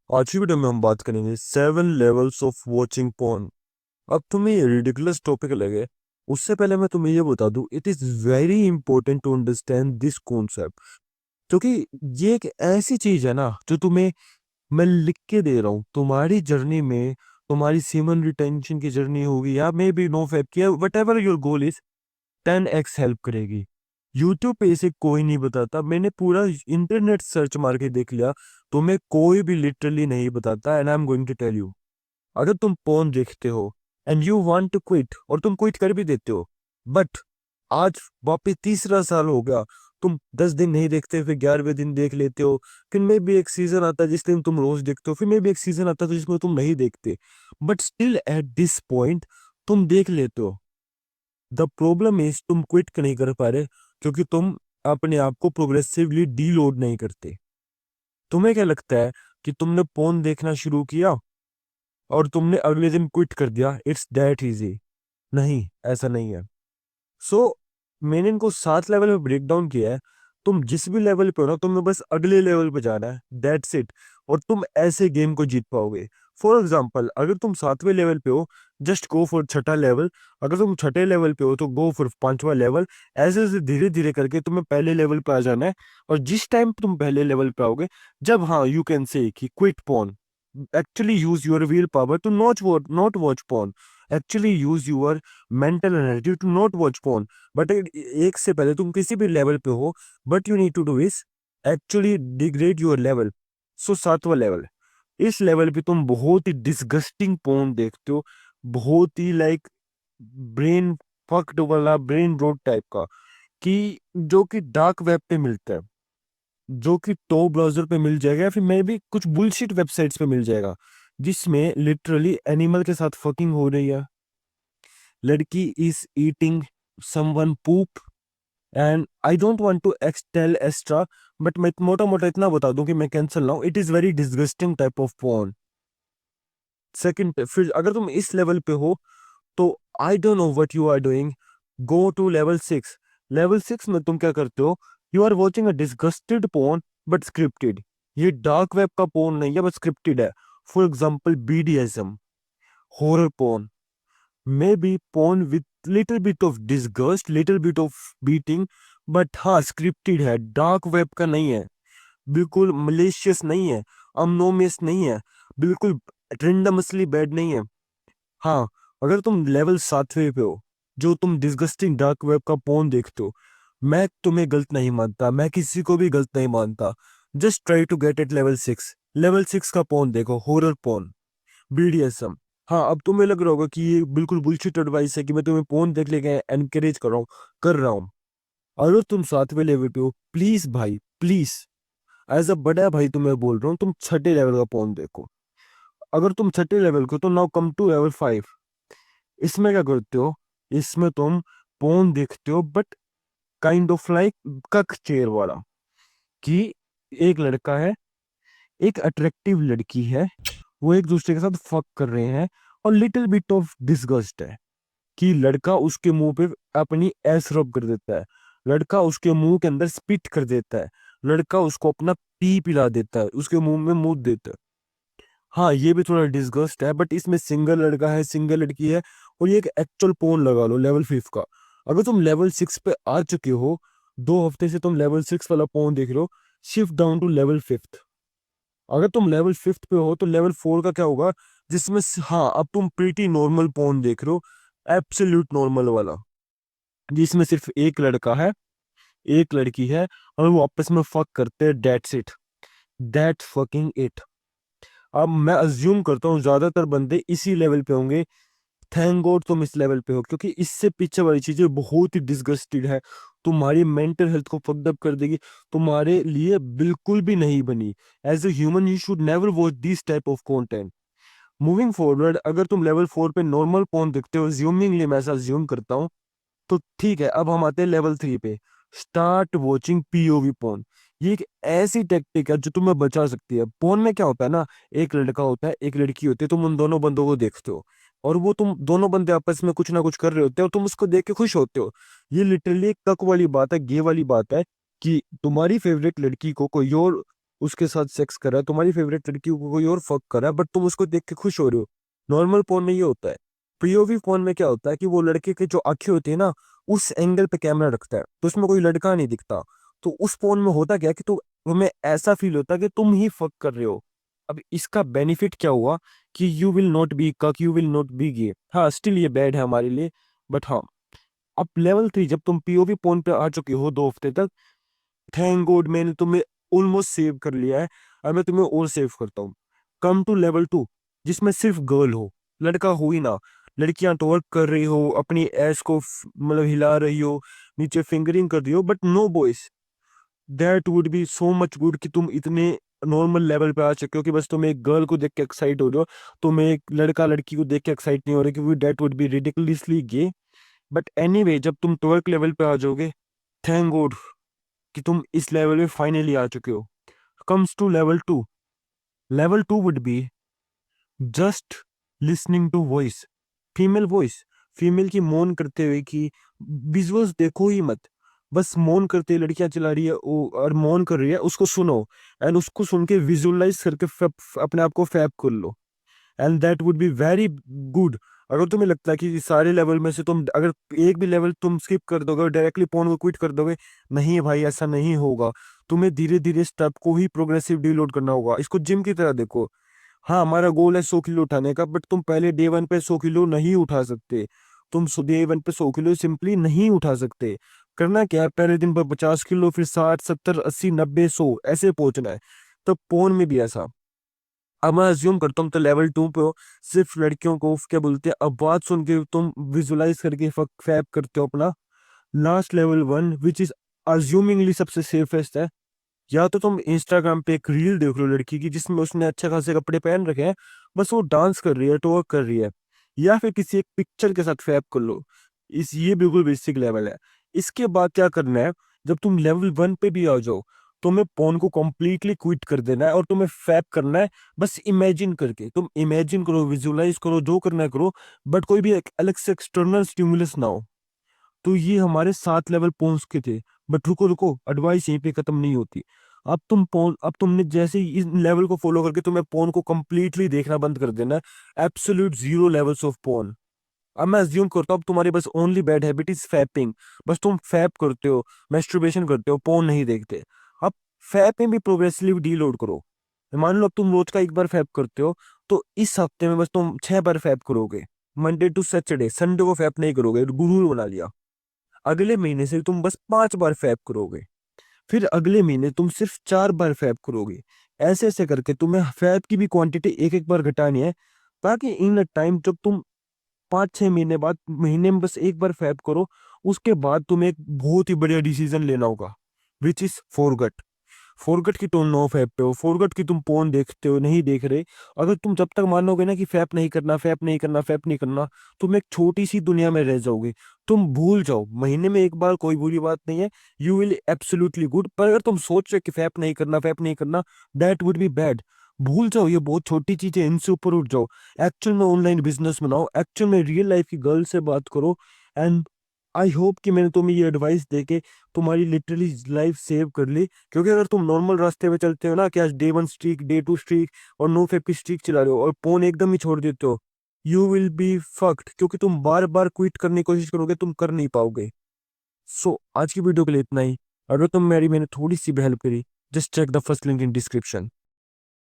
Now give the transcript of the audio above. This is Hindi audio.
आज की वीडियो में हम बात करेंगे 7 लेवल्स ऑफ वॉचिंग पॉर्न। अब तुम्हें ये रिडिकुलस टॉपिक लगे, उससे पहले मैं तुम्हें ये बता दूं, it is very important to understand this concept. क्योंकि ये एक ऐसी चीज है ना जो तुम्हें मैं लिख के दे रहा हूँ तुम्हारी जर्नी में, तुम्हारी सीमन रिटेंशन की जर्नी होगी या मे बी नो फैप की, what ever your goal is, 10x help करेगी। यूट्यूब पे इसे कोई नहीं बताता, मैंने पूरा इंटरनेट सर्च मार के देख लिया, तुम्हें कोई भी लिटरली नहीं बताता। And I am going to tell you, अगर तुम पोर्न देखते हो and you want to quit, और तुम क्विट कर भी देते हो, बट आज वापिस तीसरा साल हो गया, तुम 10 दिन नहीं देखते, फिर 11वें दिन देख लेते हो, फिर में भी एक सीजन आता है जिस दिन तुम रोज देखते हो, फिर में भी एक सीजन आता है जिसमें तुम नहीं देखते, but still at this point तुम देख लेते हो। द प्रॉब्लम इज तुम क्विट नहीं कर पा रहे, क्योंकि तुम अपने आप को प्रोग्रेसिवली डीलोड नहीं करते। तुम्हें क्या लगता है कि तुमने पोन देखना शुरू किया और तुमने अगले दिन क्विट कर दिया, इट्स दैट इजी? नहीं, ऐसा नहीं है। सो मैंने इनको 7 लेवल में ब्रेक डाउन किया है। तुम जिस भी लेवल पे हो ना, तुम्हें बस अगले लेवल पे जाना है, दैट्स इट। और तुम ऐसे गेम को जीत पाओगे। फॉर एग्जाम्पल, अगर तुम 7वें लेवल पे हो, जस्ट गो फॉर छठा लेवल। अगर तुम छठे लेवल पे हो तो गो फॉर 5वां लेवल। ऐसे ऐसे धीरे धीरे करके तुम्हें पहले लेवल पे आ जाना है। और जिस टाइम तुम पहले लेवल पे आओगे, जब हाँ यू कैन से कि quit porn, actually use your will power to not watch porn, actually use your mental energy to not watch porn. But एक से पहले तुम किसी भी लेवल पे हो, but you need to do is actually degrade your level. So 7वां लेवल, इस लेवल पे तुम बहुत ही डिस्गस्टिंग पोर्न देखते हो, बहुत ही लाइक ब्रेन फक्ड वाला, ब्रेन रोड टाइप का, कि जो कि डार्क वेब पे मिलता है, जो कि टॉप ब्राउजर पे मिल जाएगा, या फिर मे भी कुछ बुलशिट वेबसाइट्स पे मिल जाएगा, जिसमें लिटरली एनिमल के साथ फकिंग हो रही है। लड़की is eating someone poop, and I don't want to extol extra, but मैं मोटा मोटा इतना बता दूं कि मैं कैंसल ना हूं, it is very disgusting type of porn. Second, फिर अगर तुम इस लेवल पे हो तो I don't know what you are doing, go to level 6। Level 6 में तुम क्या करते हो? You are watching a disgusted porn, but scripted. ये डार्क वेब का पोर्न नहीं है, बट स्क्रिप्टेड है। For example BDSM, horror porn, maybe porn with little bit of disgust, little bit of beating, but हाँ स्क्रिप्टेड है, डार्क वेब का नहीं है, बिल्कुल मलेशियस नहीं है, अमनोमियस नहीं है, बिल्कुल ट्रेंडमसली बैड नहीं है। हाँ, अगर तुम लेवल 7वें पे हो, जो तुम डिस्गस्टिंग डार्क वेब का पोर्न देखते हो, मैं तुम्हें गलत नहीं मानता, मैं किसी को भी गलत नहीं मानता। Just try to get at level 6। Level 6 का पोर्न देखो, हॉरर पोर्न, BDSM। हाँ, अब तुम्हें लग रहा होगा कि ये बिल्कुल बुलशिट एडवाइस है कि मैं तुम्हें पोर्न देख लेके एनकरेज कर रहा हूँ। अगर तुम 7वें लेवल पे हो, प्लीज भाई प्लीज, एज अ बड़ा भाई तुम्हें बोल रहा हूँ, तुम छठे लेवल का पोर्न देखो। अगर तुम छठे लेवल को, तो नाउ कम टू लेवल 5। इसमें क्या करते हो? इसमें तुम पोर्न देखते हो, बट काइंड ऑफ लाइक कक चेयर वाला, कि एक लड़का है, एक अट्रैक्टिव लड़की है, वो एक दूसरे के साथ फक कर रहे हैं, और लिटिल बिट ऑफ डिसगस्ट है कि लड़का उसके मुंह पे अपनी एस रब कर देता है, लड़का उसके मुंह के अंदर स्पिट कर देता है, लड़का उसको अपना पी पिला देता है, उसके मुंह में मुंह देता है। हाँ, ये भी थोड़ा डिस्गस्ट है, बट इसमें सिंगल लड़का है, सिंगल लड़की है, और ये एक एक्चुअल पोर्न लगा लो लेवल 5 का। अगर तुम लेवल 6 पे आ चुके हो, 2 हफ्ते से तुम लेवल 6 वाला पोर्न देख रहे हो, शिफ्ट डाउन टू लेवल 5। अगर तुम लेवल 5 पे हो तो लेवल 4 का क्या होगा, जिसमें हाँ अब तुम प्रीटी नॉर्मल पोर्न देख रहे हो, एब्सोल्यूट नॉर्मल वाला, जिसमें सिर्फ एक लड़का है, एक लड़की है, और वो आपस में फक करते हैं, that's it, that fucking it. अब मैं अज्यूम करता हूँ ज्यादातर बंदे इसी लेवल पे होंगे। थैंक गॉड तुम इस लेवल पे हो, क्योंकि इससे पीछे वाली चीजें बहुत ही डिसगस्टेड है, तुम्हारी मेंटल हेल्थ को फक्ड अप कर देगी, तुम्हारे लिए बिल्कुल भी नहीं बनी। As a human you should never watch this type of content. Moving forward, अगर तुम लेवल 4 पे नॉर्मल पोर्न देखते हो, ज्यूमिंगली मैं ऐसा ज्यूम करता हूँ, तो ठीक है, अब हम आते हैं लेवल 3 पे। Start watching POV porn. ये एक ऐसी टेक्निक है जो तुम्हें बचा सकती है। पोर्न में क्या होता है ना, एक लड़का होता है, एक लड़की होती है, तुम उन दोनों बंदों को देखते हो, और वो तुम दोनों बंदे आपस में कुछ ना कुछ कर रहे होते हैं, और तुम उसको देख के खुश होते हो। ये लिटरली एक तक वाली बात है, गे वाली बात है, कि तुम्हारी फेवरेट लड़की को कोई और उसके साथ सेक्स कर रहा है, तुम्हारी फेवरेट लड़की को कोई और फक कर रहा है, बट तुम उसको देख के खुश हो रहे हो। नॉर्मल फोन में ये होता है। पीओवी फोन में क्या होता है कि वो लड़के की जो आंखें होती है ना, उस एंगल पे कैमरा रखता है, तो उसमें कोई लड़का नहीं दिखता। तो उस फोन में होता क्या कि तुम्हें ऐसा फील होता है कि तुम ही फक कर रहे हो। अब इसका बेनिफिट क्या हुआ कि you will not be cuck, you will not be gay. हाँ, स्टिल ये बैड है हमारे लिए, बट हाँ। अब लेवल 3, जब तुम पीओवी फोन पे आ चुके हो 2 हफ्ते तक, थैंक गॉड मैंने तुम्हें ऑलमोस्ट सेव कर लिया है, और मैं तुम्हें और सेव करता हूँ। कम टू लेवल 2, जिसमें सिर्फ गर्ल हो, लड़का हो ही ना। लड़कियां टवर्क कर रही हो, अपनी एस को मतलब हिला रही हो, नीचे फिंगरिंग कर रही हो, but no boys. That would be so much good कि तुम इतने नॉर्मल लेवल पे आ चुके हो कि बस तुम एक गर्ल को देख के एक्साइट हो रहे हो, तुम एक लड़का लड़की को देख के एक्साइट नहीं हो रहे, क्योंकि that would be ridiculously gay. But anyway, जब तुम ट्वर्क लेवल पे आ जाओगे, थैंक गॉड कि तुम इस लेवल पे फाइनली आ चुके हो। Comes to level 2। Level 2 would be just listening to voice, female voice, female की मौन करते हुए की विजुअल्स देखो ही मत, बस मौन करते लड़कियां चला रही है और मौन कर रही है, उसको सुनो, एंड उसको सुन के विजुअलाइज करके अपने आप को फैब कर लो, and that would be very good. अगर तुम्हें लगता है कि सारे लेवल में से तुम अगर एक भी लेवल तुम स्किप कर दोगे और डायरेक्टली फोन को क्विट कर दोगे, नहीं भाई, ऐसा नहीं होगा। तुम्हें धीरे धीरे स्टेप को ही प्रोग्रेसिव डीलोड करना होगा। इसको जिम की तरह देखो। हाँ, हमारा गोल है 100 किलो उठाने का, बट तुम पहले डे 1 पे 100 किलो नहीं उठा सकते। तुम डे 1 पे 100 किलो सिंपली नहीं उठा सकते। करना क्या है, पहले दिन पर 50 किलो, फिर 60, 70, 80, 90, 100 ऐसे पहुंचना है। तो पोन में भी ऐसा। अब मैं अज्यूम करता हूँ तो लेवल 2 पे हो, सिर्फ लड़कियों को क्या बोलते हैं, अब बात सुन के तुम विजुलाइज करके फैब करते हो अपना। Last level 1 which is assumingly सबसे सेफेस्ट है। या तो तुम इंस्टाग्राम पे एक रील देख लो लड़की की, जिसमें उसने अच्छे खासे कपड़े पहन रखे हैं, बस वो डांस कर रही है, टॉक कर रही है, या फिर किसी एक पिक्चर के साथ फैब कर लो। ये बिल्कुल बेसिक लेवल है। इसके बाद क्या करना है, जब तुम लेवल 1 पे भी आ जाओ, तुम्हें फोन को कंप्लीटली क्विट कर देना है और तुम्हें फैब करना है। बस इमेजिन करके, तुम इमेजिन करो, विजुलाइज करो, जो करना है करो, बट कोई भी एक अलग से एक्सटर्नल स्टिमुलस ना हो। तो ये हमारे 7 लेवल पहुंच के थे। बट रुको रुको, एडवाइस यहीं पे खत्म नहीं होती। अब तुमने जैसे ही इस लेवल को फॉलो करके तुम्हें पोन को कंप्लीटली देखना बंद कर देना है। एब्सोल्यूट 0 लेवल्स ऑफ पोन। अब मैं अज्यूम करता हूँ अब तुम्हारी बस only bad habit is fapping. बस तुम फैप करते हो, मैस्टरबेशन करते हो, पोन नहीं देखते। अब फैप में भी प्रोग्रेसिवली डीलोड करो। मान लो अब तुम रोज का एक बार फैप करते हो, तो इस हफ्ते में बस तुम 6 बार फैप करोगे। मंडे टू सैटरडे, संडे को फैप नहीं करोगे, गुरु बना लिया। अगले महीने से तुम बस 5 बार फैप करोगे। फिर अगले महीने तुम सिर्फ 4 बार फैप करोगे। ऐसे ऐसे करके तुम्हें फैप की भी क्वांटिटी एक एक बार घटानी है, ताकि इन टाइम जब तुम 5-6 महीने बाद महीने में बस एक बार फैप करो, उसके बाद तुम्हें एक बहुत ही बढ़िया डिसीजन लेना होगा, विच इज फॉरगट। फॉरगट की तुम नो फैप पे हो, फॉरगट की तुम पोन देखते हो, नहीं देख रहे। अगर तुम जब तक मानोगे ना कि फैप नहीं करना, फैप नहीं करना, फैप नहीं करना, तुम एक छोटी सी दुनिया में रह जाओगे। तुम भूल जाओ, महीने में एक बार कोई बुरी बात नहीं है, यू विल एब्सोल्युटली गुड। पर अगर तुम सोच रहे कि फैप नहीं करना, फैप नहीं करना, दैट वुड बी बैड। भूल जाओ, ये बहुत छोटी चीजें, इनसे ऊपर उठ जाओ। एक्चुअल में ऑनलाइन बिजनेस बनाओ, एक्चुअल में रियल लाइफ की गर्ल से बात करो। एंड आई होप कि मैंने तुम्हें ये एडवाइस देके तुम्हारी लिटरली लाइफ सेव कर ली। क्योंकि अगर तुम नॉर्मल रास्ते पे चलते हो ना, कि आज डे 1 स्ट्रीक, डे 2 स्ट्रीक और नो फैप की स्ट्रीक चला रहे हो और फोन एकदम ही छोड़ देते हो, यू विल बी फक्ड। क्योंकि तुम बार बार क्विट करने की कोशिश करोगे, तुम कर नहीं पाओगे। सो आज की वीडियो के लिए इतना ही। अगर तुम मैंने थोड़ी सी भी हेल्प करी, just check the first link in description.